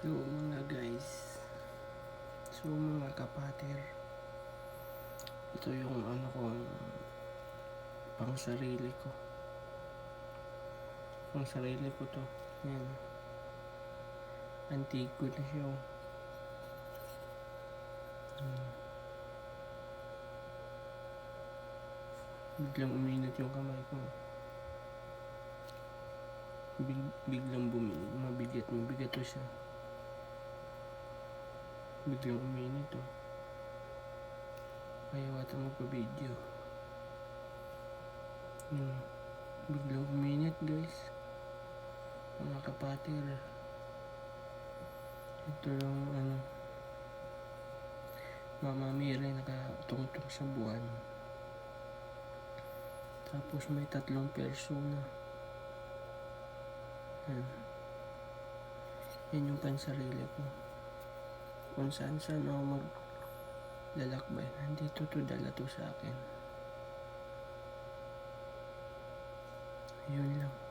So mga guys, so mga kapater, ito yung ano ko, pang sarili ko. Pang sarili ko to. Yan. Antigo na siya. Biglang uminit yung kamay ko. Biglang mabigat to siya. Biglang uminit to. Kaya wata magpa-video. Biglang uminit guys. Mga kapater. Ito yung Mama Mary nakatungtong sa buwan. Tapos may 3 persona. Yan yung pansarili ko. Kung saan ako maglalakbay. Nandito to, dala to sa akin. Yun lang.